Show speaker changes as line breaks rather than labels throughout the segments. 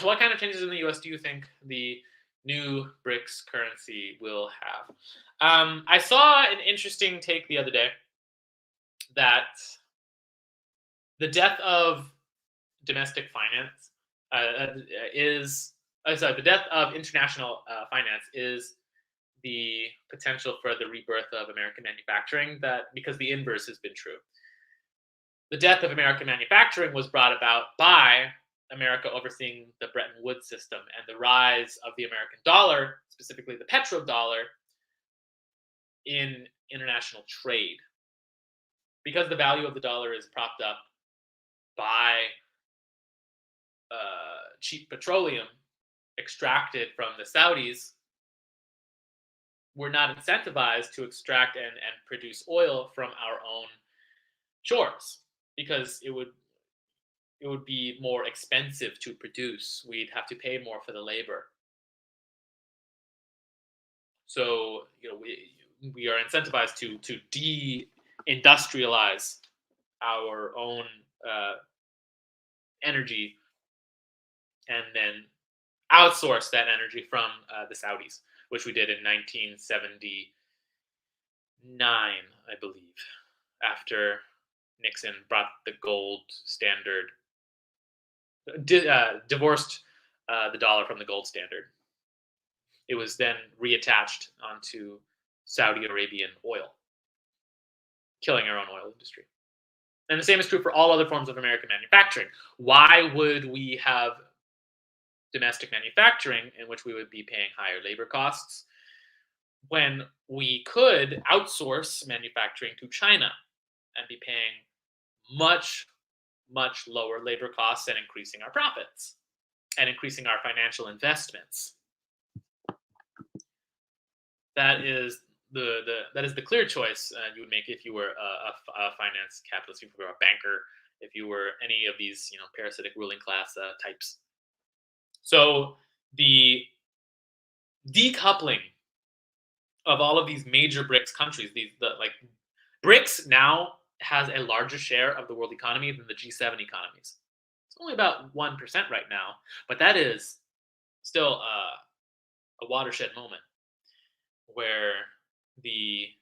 what kind of changes in the U.S. do you think the new BRICS currency will have? I saw an interesting take the other day that the death of domestic finance is sorry, the death of international finance is the potential for the rebirth of American manufacturing. That because the inverse has been true. The death of American manufacturing was brought about by America overseeing the Bretton Woods system and the rise of the American dollar, specifically the petrodollar, in international trade. Because the value of the dollar is propped up by cheap petroleum extracted from the Saudis, we're not incentivized to extract and produce oil from our own shores because it would be more expensive to produce. We'd have to pay more for the labor. So we are incentivized to de-industrialize our own energy and then outsource that energy from the Saudis, which we did in 1979, I believe, after Nixon brought the gold standard, divorced the dollar from the gold standard. It was then reattached onto Saudi Arabian oil, killing our own oil industry. And the same is true for all other forms of American manufacturing. Why would we have domestic manufacturing in which we would be paying higher labor costs when we could outsource manufacturing to China and be paying much, much lower labor costs and increasing our profits and increasing our financial investments? That is the clear choice you would make if you were a finance capitalist, if you were a banker, if you were any of these parasitic ruling class types. So the decoupling of all of these major BRICS countries, BRICS now has a larger share of the world economy than the G7 economies. It's only about 1% right now, but that is still a watershed moment where the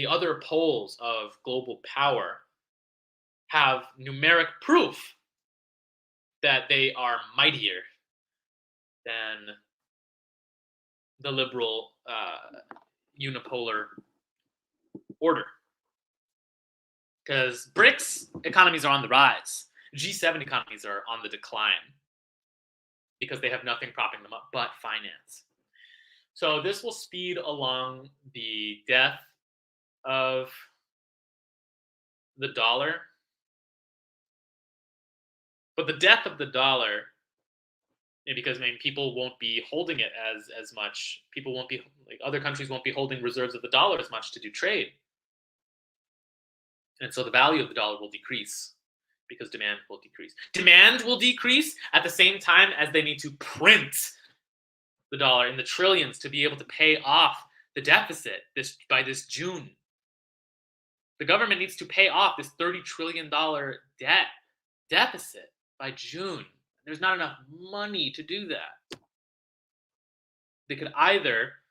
other poles of global power have numeric proof that they are mightier than the liberal unipolar order. Because BRICS economies are on the rise. G7 economies are on the decline because they have nothing propping them up but finance. So this will speed along the death of the dollar. But the death of the dollar, because people won't be holding it as much. People won't be other countries won't be holding reserves of the dollar as much to do trade, and so the value of the dollar will decrease because demand will decrease. Demand will decrease at the same time as they need to print the dollar in the trillions to be able to pay off the deficit by this June. The government needs to pay off this $30 trillion deficit by June. There's not enough money to do that. They could either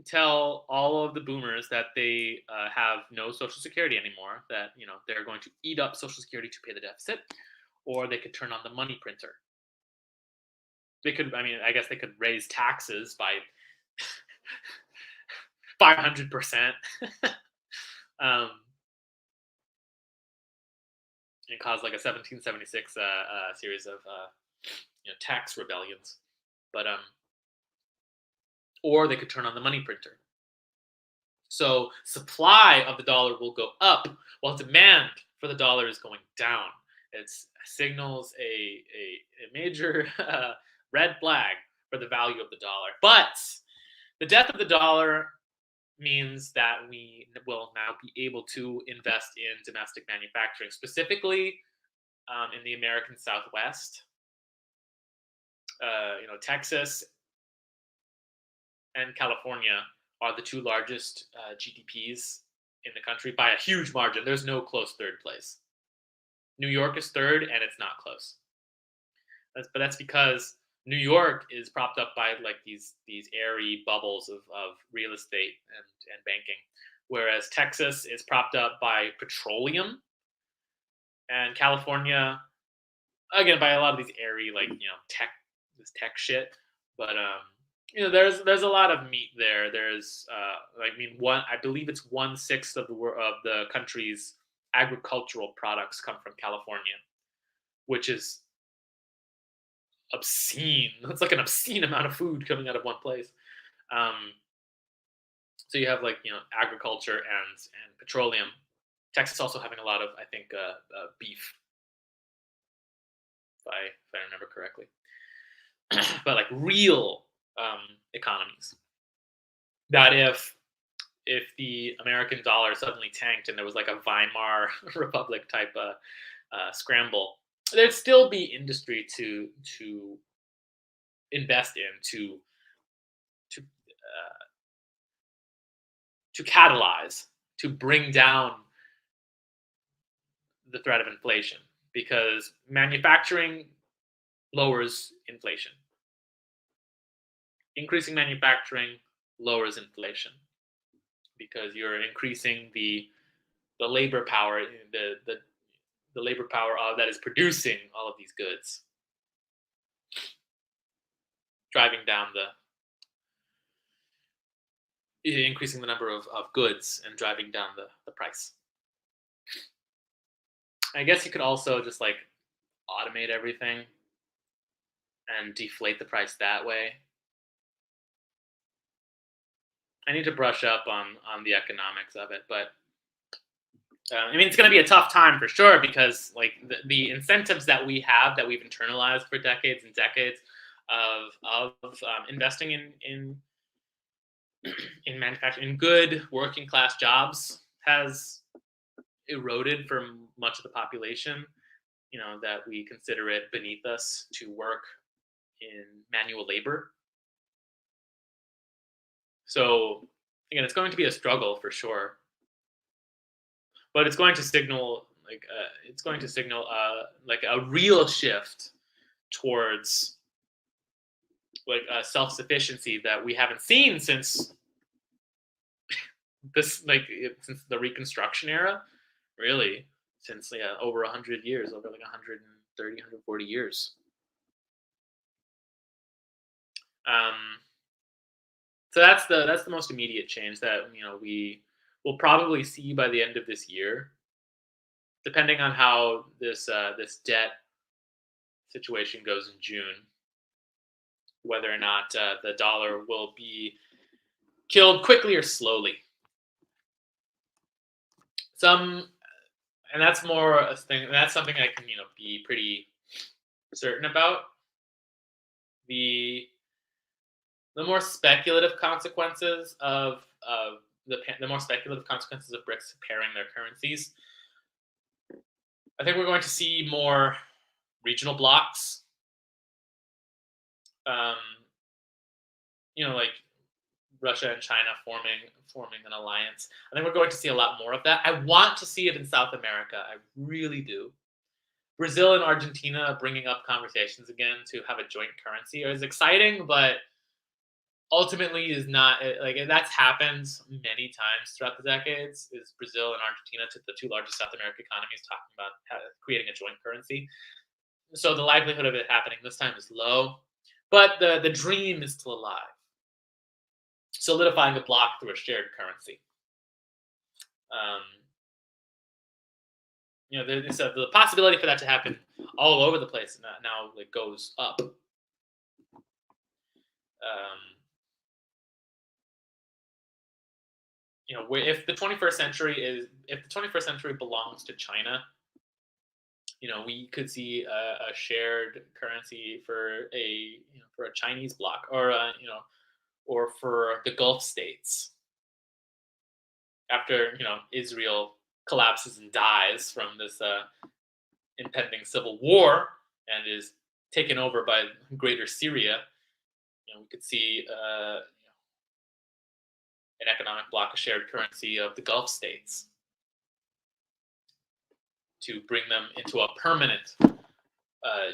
tell all of the boomers that they have no Social Security anymore, that they're going to eat up Social Security to pay the deficit, or they could turn on the money printer. They could, I guess they could raise taxes by 500%. And cause like a 1776 series of tax rebellions, but or they could turn on the money printer. So supply of the dollar will go up while demand for the dollar is going down. It signals a major red flag for the value of the dollar. But the death of the dollar means that we will now be able to invest in domestic manufacturing, specifically in the American Southwest. Texas and California are the two largest GDPs in the country by a huge margin. There's no close third place. New York is third, and it's not close. But that's because New York is propped up by like these airy bubbles of real estate and banking, whereas Texas is propped up by petroleum, and California again by a lot of these airy like tech shit. But there's a lot of meat there. There's I mean one I believe it's 1/6 of of the country's agricultural products come from California, which is obscene. That's like an obscene amount of food coming out of one place. Um, so you have like agriculture and petroleum. Texas also having a lot of I think beef, if I remember correctly. But like real economies. That if the American dollar suddenly tanked and there was like a Weimar Republic type scramble, there'd still be industry to invest in uh, to catalyze to bring down the threat of inflation because manufacturing lowers inflation. Increasing manufacturing lowers inflation because you're increasing the labor power, the labor power that is producing all of these goods, driving down increasing the number of goods and driving down the price. I guess you could also just like automate everything and deflate the price that way. I need to brush up on the economics of it, but I mean, it's going to be a tough time for sure because like the incentives that we have that we've internalized for decades and decades of investing in manufacturing in good working class jobs has eroded for much of the population. That we consider it beneath us to work in manual labor. So again, it's going to be a struggle for sure, but it's going to signal like a real shift towards like self sufficiency that we haven't seen since since the Reconstruction era, really, since over 100 years, over like 130, 140 years. Um, so that's the most immediate change that we will probably see by the end of this year, depending on how this debt situation goes in June, whether or not the dollar will be killed quickly or slowly. Some and that's more a thing. That's something I can be pretty certain about. The the more speculative consequences of the more speculative consequences of BRICS pairing their currencies. I think we're going to see more regional blocks. Um, like Russia and China forming an alliance. I think we're going to see a lot more of that. I want to see it in South America. I really do. Brazil and Argentina bringing up conversations again to have a joint currency is exciting, but ultimately is not like that's happened many times throughout the decades. Is Brazil and Argentina, the two largest South American economies, talking about creating a joint currency? So the likelihood of it happening this time is low, but the dream is still alive. Solidifying a block through a shared currency. Um, the possibility for that to happen all over the place now like goes up. If the 21st century belongs to China, we could see a shared currency for a Chinese bloc or for the Gulf states after Israel collapses and dies from this impending civil war and is taken over by Greater Syria. We could see an economic bloc, a shared currency of the Gulf states to bring them into a permanent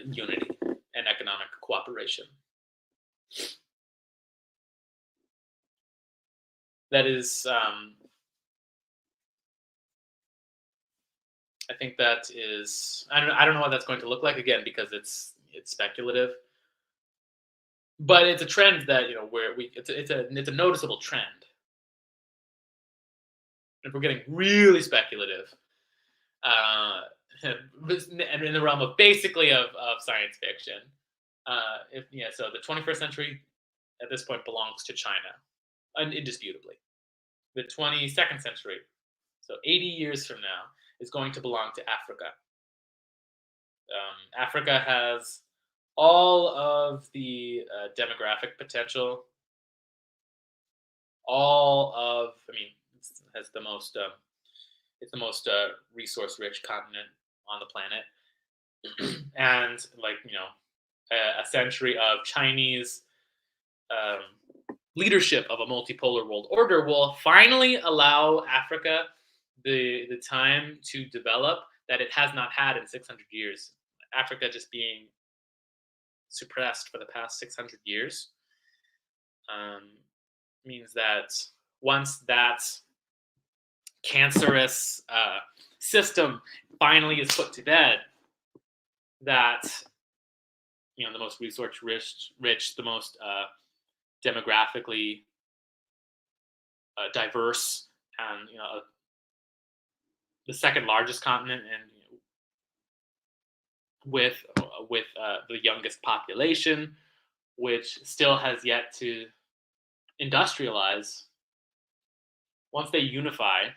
unity and economic cooperation. That is, I think that is. I don't know what that's going to look like again because it's speculative, but it's a trend that where it's a noticeable trend. If we're getting really speculative, and in the realm of basically of science fiction, so the 21st century at this point belongs to China, indisputably. The 22nd century, so 80 years from now, is going to belong to Africa. Africa has all of the demographic potential, has the most, it's the most resource-rich continent on the planet, and a century of Chinese leadership of a multipolar world order will finally allow Africa the time to develop that it has not had in 600 years. Africa just being suppressed for the past 600 years means that once that cancerous system finally is put to bed, that the most resource rich, the most demographically diverse, and the second largest continent, and with the youngest population, which still has yet to industrialize. Once they unify,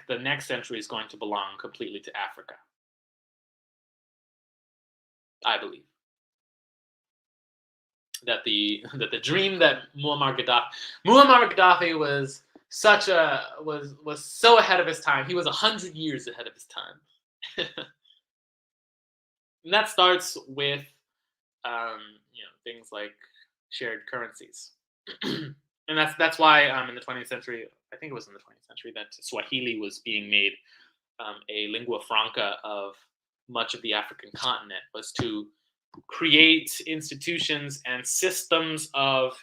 the next century is going to belong completely to Africa, I believe. That the dream that Muammar Gaddafi was so ahead of his time. He was 100 years ahead of his time. And that starts with things like shared currencies. And that's why in the 20th century, I think it was in the 20th century, that Swahili was being made a lingua franca of much of the African continent, was to create institutions and systems of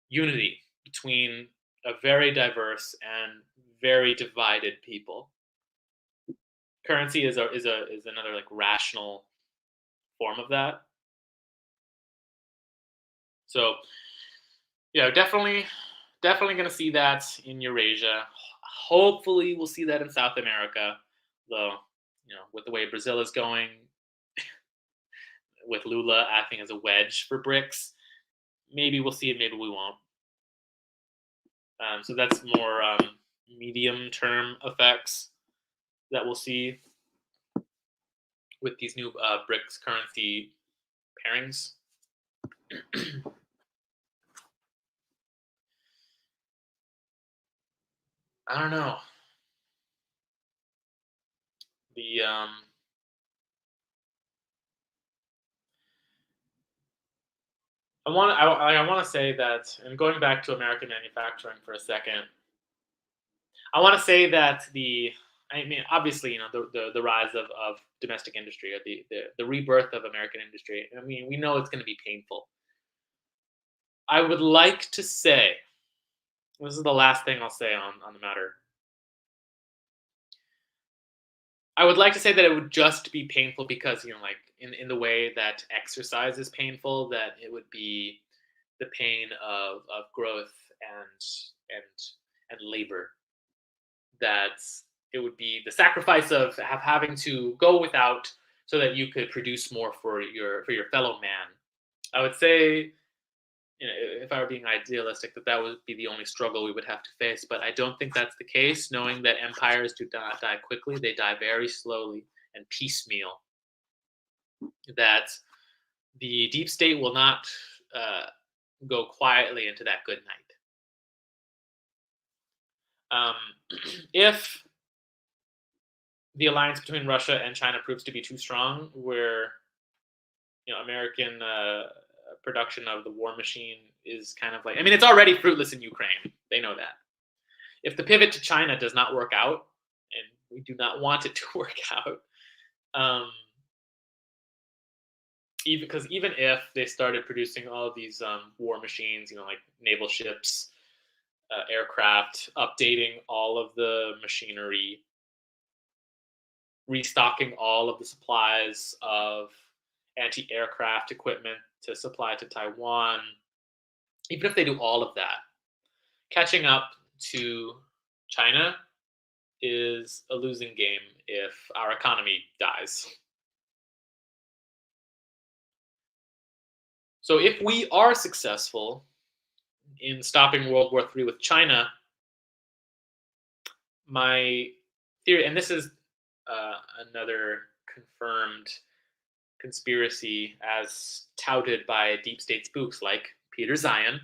unity between a very diverse and very divided people. Currency is another rational form of that. So definitely going to see that in Eurasia. Hopefully we'll see that in South America, though with the way Brazil is going, with Lula acting as a wedge for BRICS, maybe we'll see it, maybe we won't. So that's more medium-term effects that we'll see with these new BRICS currency pairings. I don't know. I want to say that, and going back to American manufacturing for a second, I want to say that obviously, the rise of domestic industry, or the rebirth of American industry. We know it's going to be painful. I would like to say, this is the last thing I'll say on the matter. I would like to say that it would just be painful because, in the way that exercise is painful, that it would be the pain of growth and labor. That it would be the sacrifice of having to go without so that you could produce more for your fellow man. I would say, if I were being idealistic, that would be the only struggle we would have to face. But I don't think that's the case, knowing that empires do not die quickly. They die very slowly and piecemeal. That the deep state will not go quietly into that good night. If the alliance between Russia and China proves to be too strong, where American production of the war machine is kind of it's already fruitless in Ukraine. They know that. If the pivot to China does not work out, and We do not want it to work out. Um, even if they started producing all of these war machines, like naval ships, aircraft, updating all of the machinery, restocking all of the supplies of anti-aircraft equipment to supply to Taiwan, even if they do all of that, catching up to China is a losing game if our economy dies. So if we are successful in stopping World War III with China, my theory, and this is another confirmed conspiracy as touted by deep state spooks like Peter Zion,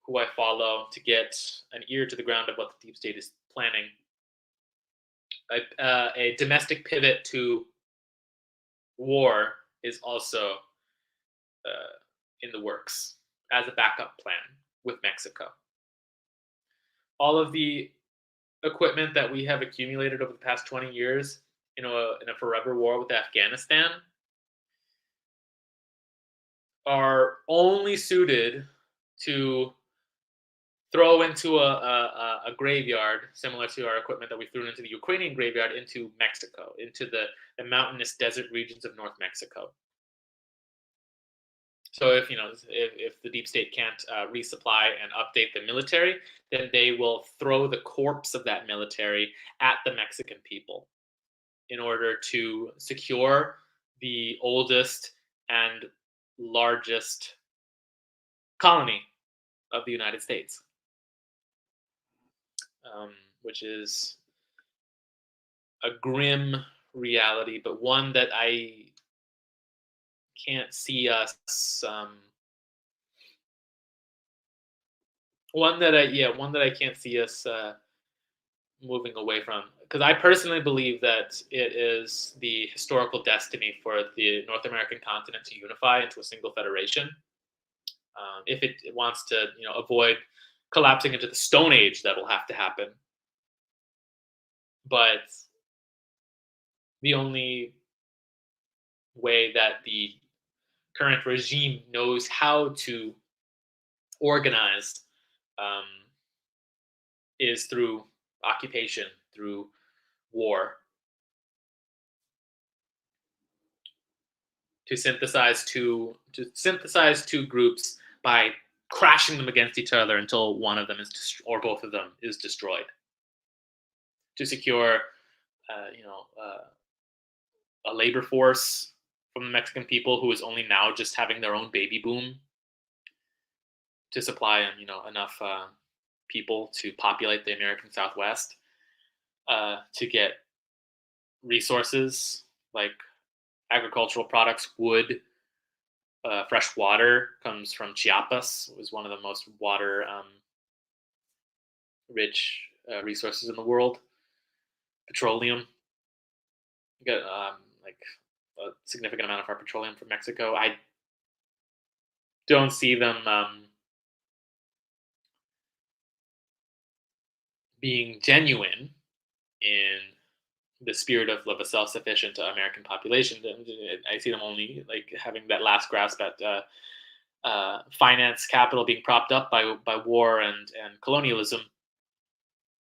who I follow to get an ear to the ground of what the deep state is planning. A domestic pivot to war is also in the works as a backup plan with Mexico. All of the equipment that we have accumulated over the past 20 years in a forever war with Afghanistan are only suited to throw into a graveyard similar to our equipment that we threw into the Ukrainian graveyard into Mexico, into the mountainous desert regions of North Mexico. So if the deep state can't resupply and update the military, then they will throw the corpse of that military at the Mexican people in order to secure the oldest and largest colony of the United States, which is a grim reality, but one that I can't see us. One that I can't see us moving away from, because I personally believe that it is the historical destiny for the North American continent to unify into a single federation. If it wants to, avoid collapsing into the Stone Age, that will have to happen. But the only way that the current regime knows how to organize is through occupation, through war, to synthesize two groups by crashing them against each other until one of them or both of them is destroyed, to secure a labor force from the Mexican people who is only now just having their own baby boom, to supply enough people to populate the American Southwest, to get resources like agricultural products, wood, fresh water comes from Chiapas. It was one of the most water rich resources in the world. Petroleum. We get like a significant amount of our petroleum from Mexico. I don't see them being genuine in the spirit of a self-sufficient American population. I see them only like having that last grasp at finance capital being propped up by war and colonialism,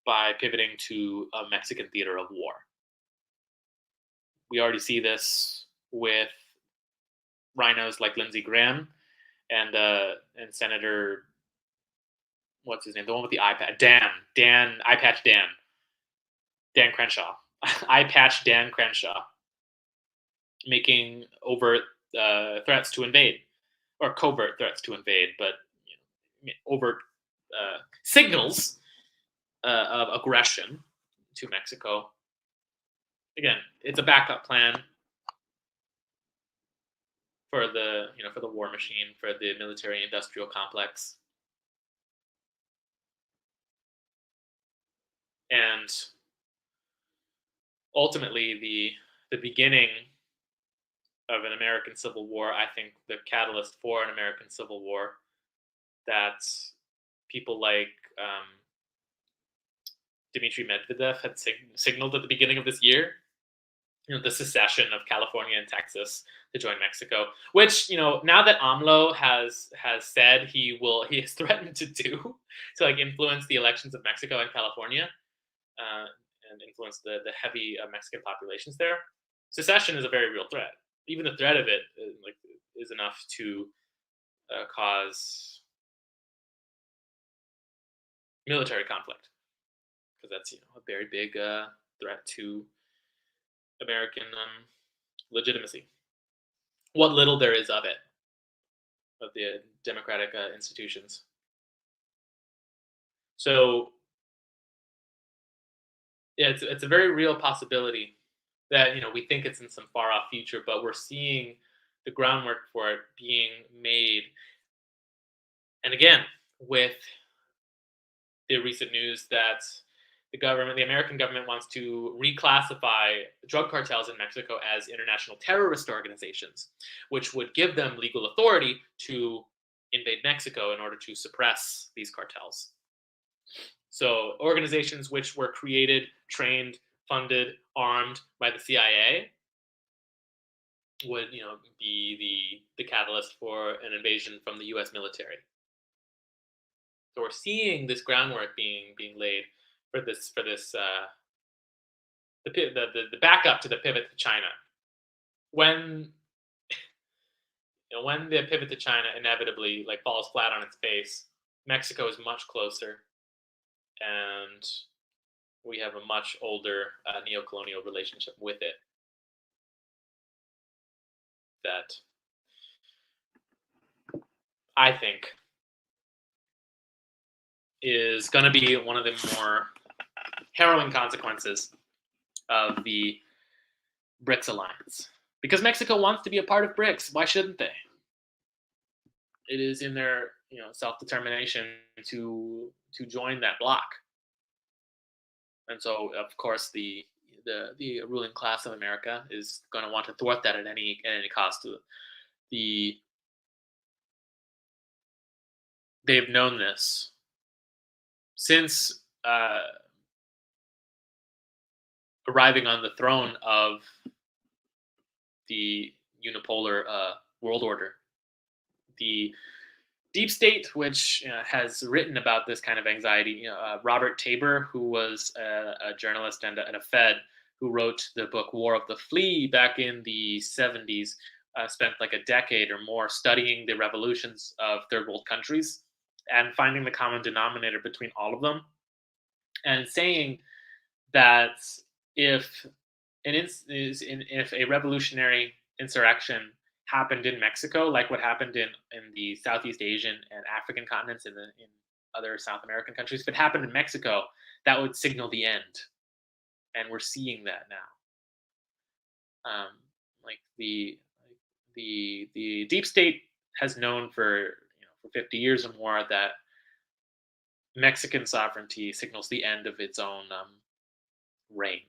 by pivoting to a Mexican theater of war. We already see this with rhinos like Lindsey Graham and Senator, what's his name, the one with the eye patch, eye patch Dan Crenshaw, eye patch Dan Crenshaw, making overt threats to invade, or covert threats to invade, but overt signals of aggression to Mexico. Again, it's a backup plan for the war machine, for the military-industrial complex, and ultimately the beginning of an American Civil War. I think the catalyst for an American Civil War that people like Dmitry Medvedev had signaled at the beginning of this year, the secession of California and Texas to join Mexico, which now that AMLO has said he has threatened to do to like influence the elections of Mexico and California, uh, and influence the heavy Mexican populations there. Secession is a very real threat. Even the threat of it is enough to cause military conflict, because that's a very big threat to American legitimacy. What little there is of it, of the democratic institutions. So yeah, it's a very real possibility that we think it's in some far off future, but we're seeing the groundwork for it being made. And again, with the recent news that the American government, wants to reclassify drug cartels in Mexico as international terrorist organizations, which would give them legal authority to invade Mexico in order to suppress these cartels. So organizations which were created, trained, funded, armed by the CIA would, be the catalyst for an invasion from the U.S. military. So we're seeing this groundwork being laid for this the backup to the pivot to China. When when the pivot to China inevitably falls flat on its face, Mexico is much closer, and we have a much older neo-colonial relationship with it that I think is going to be one of the more harrowing consequences of the BRICS alliance. Because Mexico wants to be a part of BRICS. Why shouldn't they? It is in their self-determination to join that bloc. And so, of course, the ruling class of America is going to want to thwart that at any cost. They've known this since arriving on the throne of the unipolar world order. The deep state, which has written about this kind of anxiety, Robert Tabor, who was a journalist and a Fed, who wrote the book War of the Flea back in the 70s, spent like a decade or more studying the revolutions of third world countries and finding the common denominator between all of them, and saying that if a revolutionary insurrection happened in Mexico, like what happened in the Southeast Asian and African continents, in other South American countries, if it happened in Mexico, that would signal the end, and we're seeing that now. The deep state has known for 50 years or more that Mexican sovereignty signals the end of its own reign.